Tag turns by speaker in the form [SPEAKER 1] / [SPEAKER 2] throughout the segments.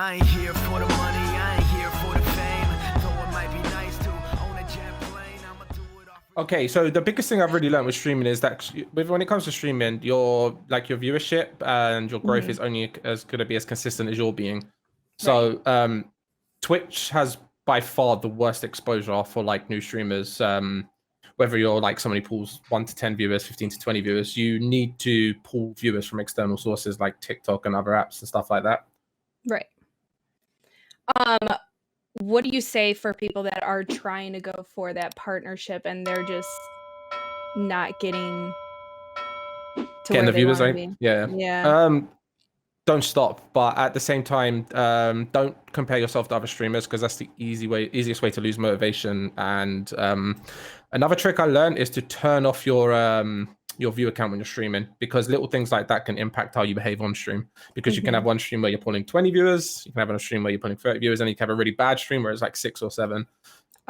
[SPEAKER 1] I ain't here for the money, I ain't here for the fame. Though it might be nice to own a jet plane, I'ma do it off.
[SPEAKER 2] Okay, so the biggest thing I've really learned with streaming is that when it comes to streaming, your viewership and your growth is only as going to be as consistent as you're being. So Twitch has by far the worst exposure for like new streamers. Whether you're like somebody pulls 1 to 10 viewers, 15 to 20 viewers, you need to pull viewers from external sources like TikTok and other apps and stuff like that.
[SPEAKER 3] Right. What do you say for people that are trying to go for that partnership and they're just not getting to where
[SPEAKER 2] The
[SPEAKER 3] they
[SPEAKER 2] viewers,
[SPEAKER 3] want to be?
[SPEAKER 2] Yeah. Don't stop, but at the same time, don't compare yourself to other streamers because that's the easiest way to lose motivation. And another trick I learned is to turn off your viewer count when you're streaming, because little things like that can impact how you behave on stream. Because you can have one stream where you're pulling 20 viewers, you can have a stream where you're pulling 30 viewers, and you can have a really bad stream where it's like 6 or 7.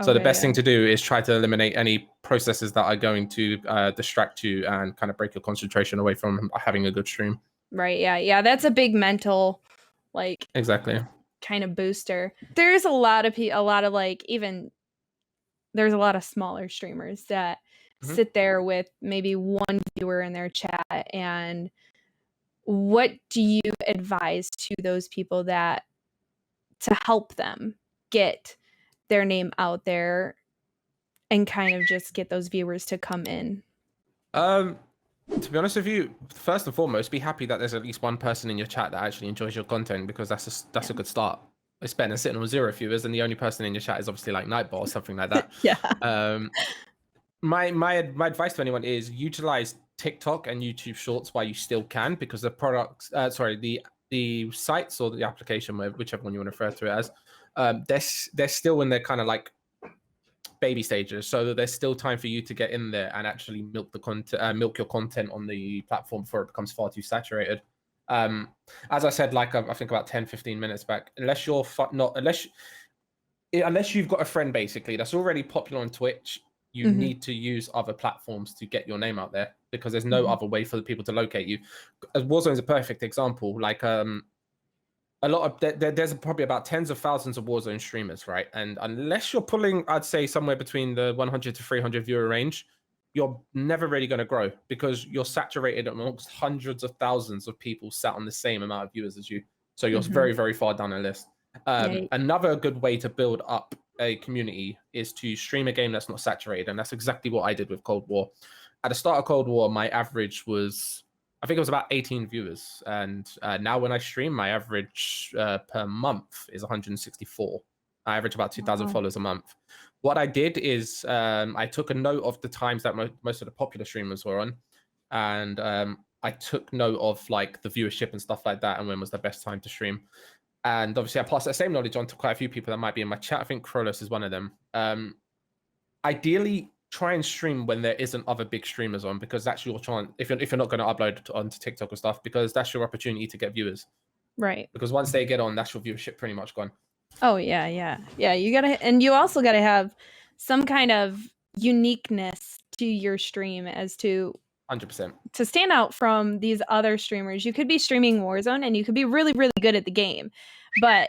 [SPEAKER 2] So the best thing to do is try to eliminate any processes that are going to distract you and kind of break your concentration away from having a good stream.
[SPEAKER 3] Right. Yeah. That's a big mental, like,
[SPEAKER 2] exactly,
[SPEAKER 3] kind of booster. There's a lot of there's a lot of smaller streamers that sit there with maybe one viewer in their chat. And what do you advise to those people to help them get their name out there and kind of just get those viewers to come in?
[SPEAKER 2] To be honest with you, first and foremost, be happy that there's at least one person in your chat that actually enjoys your content, because that's a good start. It's better than sitting with 0 viewers and the only person in your chat is obviously like Nightbot or something like that. My advice to anyone is utilize TikTok and YouTube Shorts while you still can, because the products, the sites or the application, whichever one you want to refer to it as, they're still in their kind of like baby stages, so there's still time for you to get in there and actually milk the content, milk your content on the platform before it becomes far too saturated. As I said, like I think about 10-15 minutes back, unless you've got a friend basically that's already popular on Twitch, you need to use other platforms to get your name out there, because there's no other way for the people to locate you. Warzone's a perfect example. Like there's probably about tens of thousands of Warzone streamers, right? And unless you're pulling, I'd say somewhere between the 100 to 300 viewer range, you're never really going to grow, because you're saturated amongst hundreds of thousands of people sat on the same amount of viewers as you. So you're very, very far down the list. Another good way to build up a community is to stream a game that's not saturated, and that's exactly what I did with Cold War. At the start of Cold War, my average was, I think it was about 18 viewers, and now when I stream, my average per month is 164. I average about 2,000 followers a month. What I did is I took a note of the times that most of the popular streamers were on, and I took note of like the viewership and stuff like that, and when was the best time to stream. And obviously I passed that same knowledge on to quite a few people that might be in my chat. I think Krolos is one of them. Ideally, try and stream when there isn't other big streamers on, because that's your chance. If you're not going to upload onto TikTok or stuff, because that's your opportunity to get viewers.
[SPEAKER 3] Right.
[SPEAKER 2] Because once they get on, that's your viewership pretty much gone.
[SPEAKER 3] Oh yeah. You gotta, and you also gotta have some kind of uniqueness to your stream as to
[SPEAKER 2] 100%
[SPEAKER 3] to stand out from these other streamers. You could be streaming Warzone and you could be really, really good at the game, but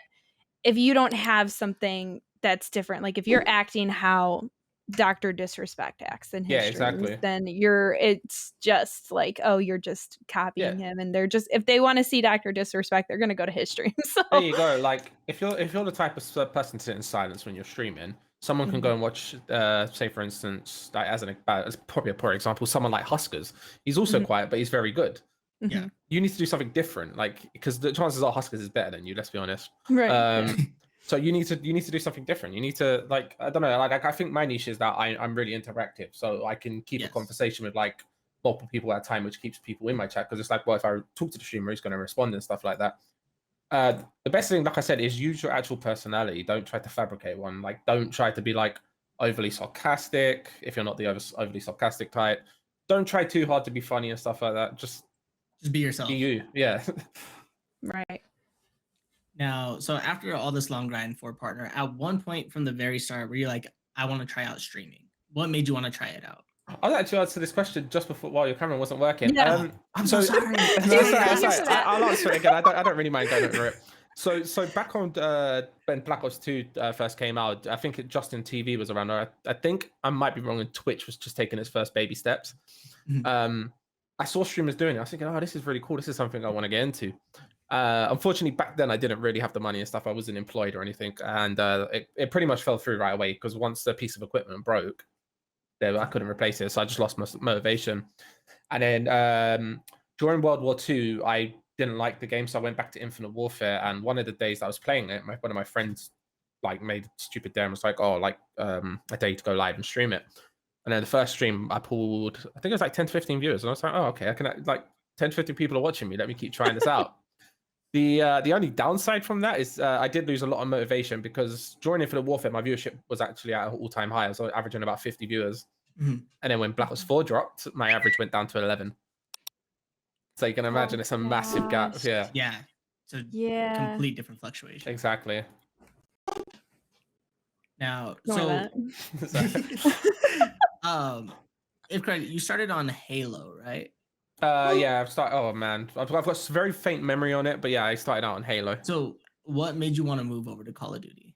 [SPEAKER 3] if you don't have something that's different, like if you're acting how Dr. Disrespect acts in his streams, then it's just like, oh, you're just copying him, and they're just, if they want to see Dr. Disrespect, they're gonna go to his stream. So
[SPEAKER 2] there you go. Like if you're the type of person to sit in silence when you're streaming, someone can go and watch, say for instance, like as probably a poor example, someone like Huskers. He's also quiet, but he's very good.
[SPEAKER 3] Yeah,
[SPEAKER 2] you need to do something different, like, because the chances are Huskers is better than you. Let's be honest.
[SPEAKER 3] Right.
[SPEAKER 2] So you need to do something different. You need to, like, I don't know, like I think my niche is that I'm really interactive, so I can keep a conversation with like multiple people at a time, which keeps people in my chat, because it's like, well, if I talk to the streamer, he's going to respond and stuff like that. The best thing, like I said, is use your actual personality. Don't try to fabricate one. Like, don't try to be like overly sarcastic if you're not the overly sarcastic type. Don't try too hard to be funny and stuff like that. Just
[SPEAKER 4] be yourself.
[SPEAKER 2] Be you. Yeah.
[SPEAKER 3] Right.
[SPEAKER 4] Now, so after all this long grind for a partner, at one point from the very start, were you like, I want to try out streaming? What made you want to try it out?
[SPEAKER 2] I was actually answering this question just before while your camera wasn't working.
[SPEAKER 4] Yeah. I'm so sorry.
[SPEAKER 2] I'll answer it again. I don't really mind going over it. So back on when Black Ops 2 first came out, I think Justin TV was around. I think I might be wrong, and Twitch was just taking its first baby steps. I saw streamers doing it. I was thinking, oh, this is really cool. This is something I want to get into. Unfortunately, back then I didn't really have the money and stuff. I wasn't employed or anything, and it pretty much fell through right away because once the piece of equipment broke, I couldn't replace it. So I just lost my motivation. And then during World War II, I didn't like the game, so I went back to Infinite Warfare. And one of the days that I was playing it, one of my friends like made a stupid dare and was like, "Oh, like I dare you to go live and stream it." And then the first stream I pulled, I think it was like 10 to 15 viewers, and I was like, "Oh, okay, I can like 10 to 15 people are watching me. Let me keep trying this out." The only downside from that is I did lose a lot of motivation because during Infinite Warfare, my viewership was actually at an all-time high. I was averaging about 50 viewers. And then when Black Ops 4 dropped, my average went down to 11. So you can imagine it's a massive gap.
[SPEAKER 3] gosh.
[SPEAKER 2] Yeah,
[SPEAKER 4] Yeah. So
[SPEAKER 3] Yeah.
[SPEAKER 4] complete different fluctuation.
[SPEAKER 2] exactly.
[SPEAKER 4] Now,
[SPEAKER 3] Ignore
[SPEAKER 4] so if correct, you started on Halo, right?
[SPEAKER 2] Yeah, I've started. Oh man, I've got a very faint memory on it, but yeah, I started out on Halo.
[SPEAKER 4] So what made you want to move over to Call of Duty?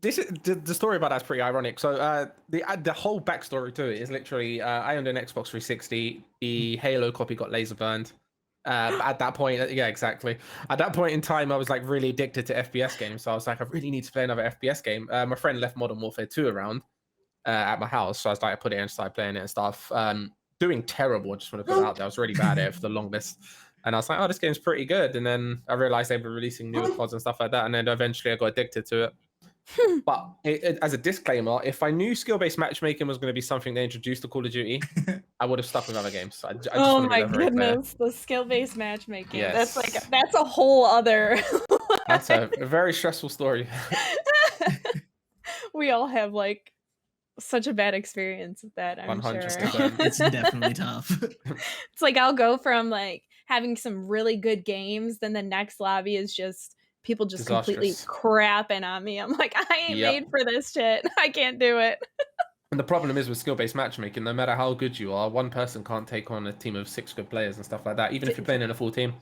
[SPEAKER 2] This is the story about that's pretty ironic. So the whole backstory to it is literally I owned an Xbox 360. The Halo copy got laser burned. At that point, yeah, exactly. At that point in time, I was like really addicted to FPS games. So I was like, I really need to play another FPS game. My friend left Modern Warfare 2 around at my house, so I was like, I put it in and started playing it and stuff. Doing terrible. I just want to put it out there. I was really bad at it for the longest. And I was like, oh, this game's pretty good. And then I realized they were releasing newer CODs and stuff like that. And then eventually I got addicted to it. But as a disclaimer, if I knew skill-based matchmaking was going to be something they introduced to Call of Duty, I would have stuck with other games. I just
[SPEAKER 3] Oh
[SPEAKER 2] want to
[SPEAKER 3] my
[SPEAKER 2] be very clear.
[SPEAKER 3] goodness, the skill-based matchmaking.
[SPEAKER 2] Yes.
[SPEAKER 3] That's a whole other.
[SPEAKER 2] That's a very stressful story.
[SPEAKER 3] We all have like such a bad experience with that, I'm sure.
[SPEAKER 2] 100%.
[SPEAKER 4] It's definitely tough.
[SPEAKER 3] It's like I'll go from like having some really good games, then the next lobby is just people just completely
[SPEAKER 2] Disastrous.
[SPEAKER 3] crapping on me. I'm like, I ain't
[SPEAKER 2] Yep.
[SPEAKER 3] made for this shit. I can't do it.
[SPEAKER 2] And the problem is with skill-based matchmaking, no matter how good you are, one person can't take on a team of 6 good players and stuff like that, even if you're playing in a full team.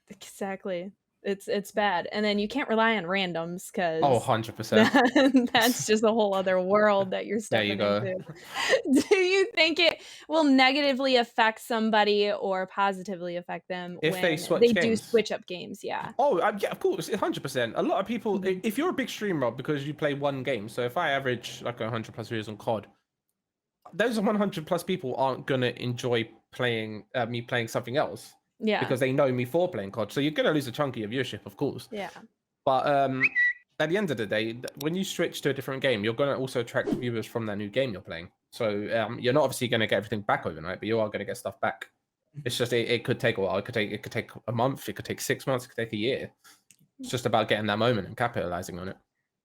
[SPEAKER 3] Exactly. It's bad. And then you can't rely on randoms because
[SPEAKER 2] Oh, 100%.
[SPEAKER 3] that's just a whole other world that you're
[SPEAKER 2] There
[SPEAKER 3] stepping
[SPEAKER 2] you go.
[SPEAKER 3] into. Do you think it will negatively affect somebody or positively affect them
[SPEAKER 2] If
[SPEAKER 3] when
[SPEAKER 2] they switch
[SPEAKER 3] do
[SPEAKER 2] games?
[SPEAKER 3] switch up games? Yeah.
[SPEAKER 2] Oh, yeah, of course, 100%. A lot of people,
[SPEAKER 3] Mhm.
[SPEAKER 2] if you're a big streamer because you play one game, so if I average like 100 plus viewers on COD, those 100 plus people aren't gonna enjoy playing me playing something else
[SPEAKER 3] Yeah.
[SPEAKER 2] because they know me for playing COD. So you're gonna lose a chunk of your viewership, of course.
[SPEAKER 3] Yeah.
[SPEAKER 2] But at the end of the day, when you switch to a different game, you're gonna also attract viewers from that new game you're playing. So you're not obviously gonna get everything back overnight, but you are gonna get stuff back. It's just it could take a while. It could take a month. It could take 6 months. It could take a year. It's just about getting that moment and capitalizing on it.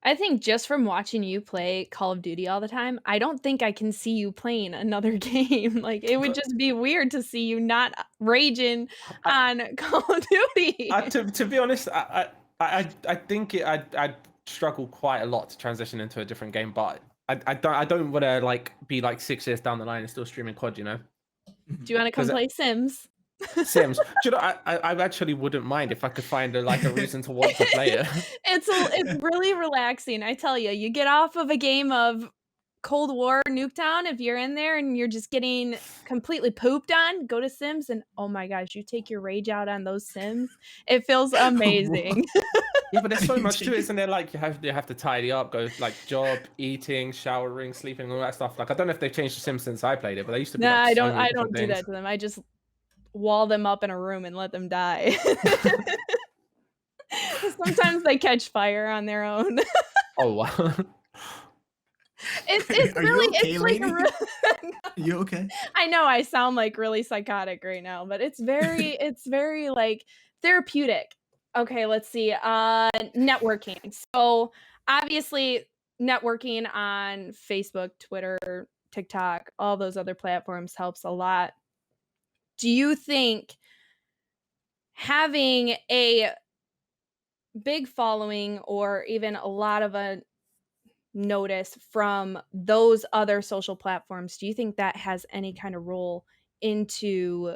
[SPEAKER 3] I think just from watching you play Call of Duty all the time, I don't think I can see you playing another game. Like it would just be weird to see you not raging on Call of Duty.
[SPEAKER 2] To be honest, I think I'd struggle quite a lot to transition into a different game, but I don't want to like be like 6 years down the line and still streaming COD, you know.
[SPEAKER 3] Do you want to come
[SPEAKER 2] 'Cause
[SPEAKER 3] play Sims?
[SPEAKER 2] Sims. Do you know, I actually wouldn't mind if I could find a reason to want to play it.
[SPEAKER 3] It's really relaxing. I tell you, you get off of a game of Cold War Nuketown if you're in there and you're just getting completely pooped on. Go to Sims and oh my gosh, you take your rage out on those Sims. It feels amazing.
[SPEAKER 2] Yeah, but there's so much to it, isn't there? Like you have to tidy up, go like job, eating, showering, sleeping, all that stuff. Like I don't know if they've changed the Sims since I played it, but they used to be.
[SPEAKER 3] Nah,
[SPEAKER 2] like, so
[SPEAKER 3] I
[SPEAKER 2] many
[SPEAKER 3] don't
[SPEAKER 2] different
[SPEAKER 3] do that
[SPEAKER 2] things.
[SPEAKER 3] to them. I just wall them up in a room and let them die. Sometimes they catch fire on their own.
[SPEAKER 2] Oh wow.
[SPEAKER 3] It's
[SPEAKER 4] Are you
[SPEAKER 3] really
[SPEAKER 4] okay,
[SPEAKER 3] it's like a
[SPEAKER 4] lady?
[SPEAKER 3] real
[SPEAKER 4] You okay?
[SPEAKER 3] I know I sound like really psychotic right now, but it's very like therapeutic. Okay, let's see. Networking. So obviously networking on Facebook, Twitter, TikTok, all those other platforms helps a lot. Do you think having a big following or even a lot of a notice from those other social platforms, do you think that has any kind of role into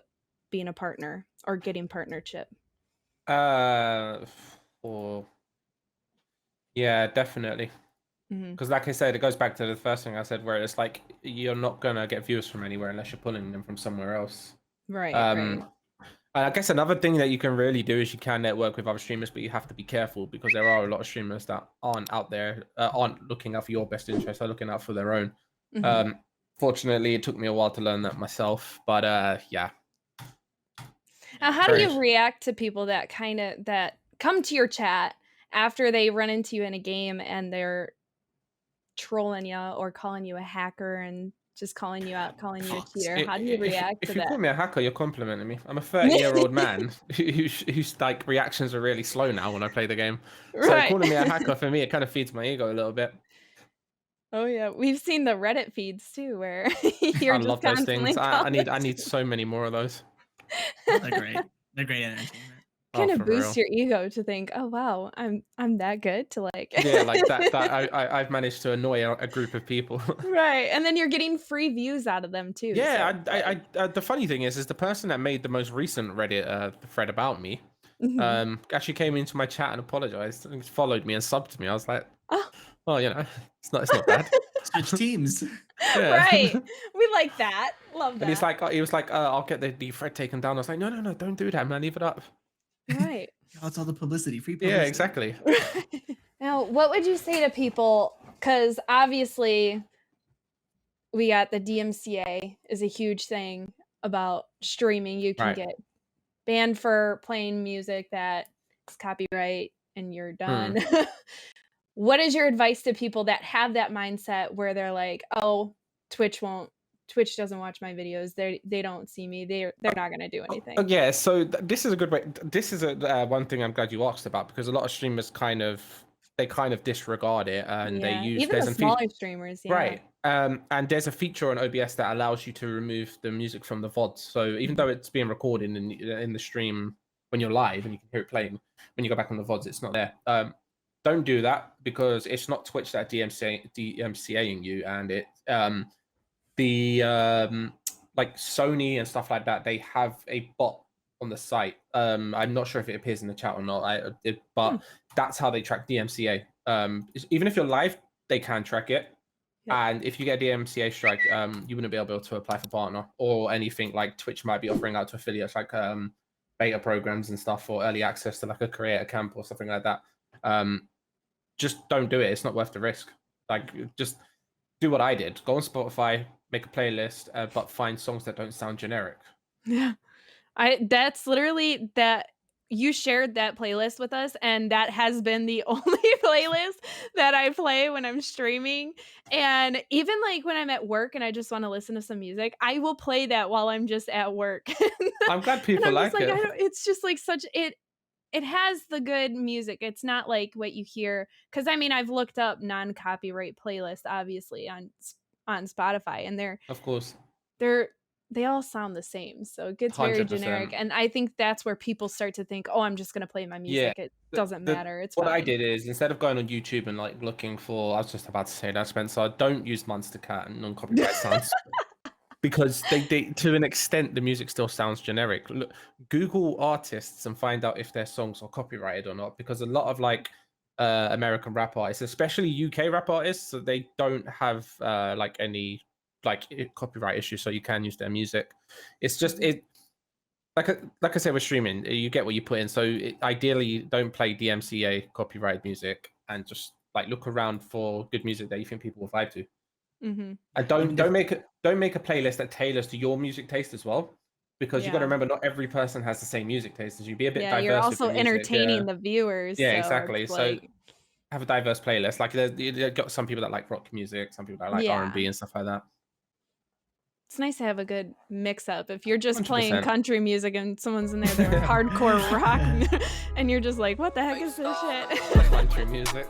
[SPEAKER 3] being a partner or getting partnership?
[SPEAKER 2] Uh, or yeah, definitely.
[SPEAKER 3] Mhm.
[SPEAKER 2] Because like I said, it goes back to the first thing I said, where it's like you're not gonna get viewers from anywhere unless you're pulling them from somewhere else.
[SPEAKER 3] Right, right.
[SPEAKER 2] And I guess another thing that you can really do is you can network with other streamers, but you have to be careful because there are a lot of streamers that aren't out there, aren't looking out for your best interest, are looking out for their own.
[SPEAKER 3] Mhm.
[SPEAKER 2] Fortunately, it took me a while to learn that myself, but yeah.
[SPEAKER 3] Now, how do
[SPEAKER 2] Very-
[SPEAKER 3] you react to people that that come to your chat after they run into you in a game and they're trolling you or calling you a hacker and just calling you out, calling you a cheater? How do you react
[SPEAKER 2] if
[SPEAKER 3] to
[SPEAKER 2] you
[SPEAKER 3] that?
[SPEAKER 2] call me a hacker, you're complimenting me. I'm a 30-year-old man whose like reactions are really slow now when I play the game. So
[SPEAKER 3] Right.
[SPEAKER 2] calling me a hacker for me, it kind of feeds my ego a little bit.
[SPEAKER 3] Oh yeah, we've seen the Reddit feeds too, where you're
[SPEAKER 2] I
[SPEAKER 3] just
[SPEAKER 2] love those
[SPEAKER 3] constantly
[SPEAKER 2] things. I need
[SPEAKER 3] calling-
[SPEAKER 2] so many more of those.
[SPEAKER 4] They're great. They're great entertainment.
[SPEAKER 3] kind
[SPEAKER 2] Oh,
[SPEAKER 3] of
[SPEAKER 2] for
[SPEAKER 3] boosts
[SPEAKER 2] real.
[SPEAKER 3] your ego to think, oh wow, I'm that good to like.
[SPEAKER 2] Yeah, like that I've managed to annoy a group of people.
[SPEAKER 3] Right, and then you're getting free views out of them too.
[SPEAKER 2] Yeah,
[SPEAKER 3] so it's like-
[SPEAKER 2] the funny thing is the person that made the most recent Reddit thread about me,
[SPEAKER 3] Mhm.
[SPEAKER 2] actually came into my chat and apologized and followed me and subbed to me. I was like,
[SPEAKER 3] Oh.
[SPEAKER 2] well, you know, it's not bad.
[SPEAKER 4] Switch teams.
[SPEAKER 2] Yeah.
[SPEAKER 3] Right, we like that. Love that.
[SPEAKER 2] And he's like, he was like, I'll get the thread taken down. I was like, no, don't do that, man. Leave it up.
[SPEAKER 3] right.
[SPEAKER 4] Oh, it's all the publicity. Free publicity.
[SPEAKER 2] Yeah, exactly.
[SPEAKER 3] Now, what would you say to people? Because obviously, we got the DMCA is a huge thing about streaming. You can
[SPEAKER 2] Right.
[SPEAKER 3] get banned for playing music that is copyright, and you're done. What is your advice to people that have that mindset where they're like, "Oh, Twitch doesn't watch my videos. They don't see me. They're not gonna do anything."
[SPEAKER 2] Yeah, so this is a good way. This is a one thing I'm glad you asked about, because a lot of streamers kind of disregard it, and they use
[SPEAKER 3] even
[SPEAKER 2] there's
[SPEAKER 3] the
[SPEAKER 2] a
[SPEAKER 3] smaller streamers, yeah.
[SPEAKER 2] right. And there's a feature on OBS that allows you to remove the music from the VODs. So even though it's being recorded in the stream when you're live and you can hear it playing, when you go back on the VODs, it's not there. Don't do that, because it's not Twitch that DMCAing you, and it like Sony and stuff like that, they have a bot on the site. I'm not sure if it appears in the chat or not. But that's how they track DMCA. Even if you're live, they can track it.
[SPEAKER 3] Yep.
[SPEAKER 2] And if you get a DMCA strike, you wouldn't be able to apply for partner or anything like Twitch might be offering out to affiliates, like beta programs and stuff, or early access to like a creator camp or something like that. Just don't do it. It's not worth the risk. Like, just do what I did. Go on Spotify, make a playlist, but find songs that don't sound generic.
[SPEAKER 3] Yeah. That's literally that. You shared that playlist with us, and that has been the only playlist that I play when I'm streaming. And even like when I'm at work and I just want to listen to some music, I will play that while I'm just at work.
[SPEAKER 2] I'm glad people
[SPEAKER 3] And I'm
[SPEAKER 2] like
[SPEAKER 3] just
[SPEAKER 2] it.
[SPEAKER 3] it's just like such it has the good music. It's not like what you hear, because I mean, I've looked up non-copyright playlists obviously on Spotify, and
[SPEAKER 2] Of course.
[SPEAKER 3] they all sound the same, so it gets very
[SPEAKER 2] 100%.
[SPEAKER 3] generic. And I think that's where people start to think, oh, I'm just gonna play my music. It doesn't matter. It's
[SPEAKER 2] what
[SPEAKER 3] fine.
[SPEAKER 2] I did is, instead of going on YouTube and like looking for, I was just about to say that, Spencer, don't use Monster Cat and non-copyright sounds, because they to an extent the music still sounds generic. Look, Google artists and find out if their songs are copyrighted or not, because a lot of like American rap artists, especially UK rap artists, so they don't have like any like copyright issues, so you can use their music. It's just like I said with streaming, you get what you put in. So ideally, don't play DMCA copyrighted music, and just like look around for good music that you think people will vibe to. And don't make a playlist that tailors to your music taste as well, because you got to remember, not every person has the same music taste as you. Be a bit diverse.
[SPEAKER 3] You're
[SPEAKER 2] with
[SPEAKER 3] also
[SPEAKER 2] your music.
[SPEAKER 3] entertaining the viewers.
[SPEAKER 2] Yeah,
[SPEAKER 3] so
[SPEAKER 2] exactly.
[SPEAKER 3] it's
[SPEAKER 2] So
[SPEAKER 3] like,
[SPEAKER 2] have a diverse playlist. Like you've got some people that like rock music, some people that like R&B and stuff like that.
[SPEAKER 3] it's nice to have a good mix up. If you're just
[SPEAKER 2] 100%.
[SPEAKER 3] playing country music and someone's in there they're hardcore rock, and you're just like, what the heck is this shit?
[SPEAKER 2] Country music.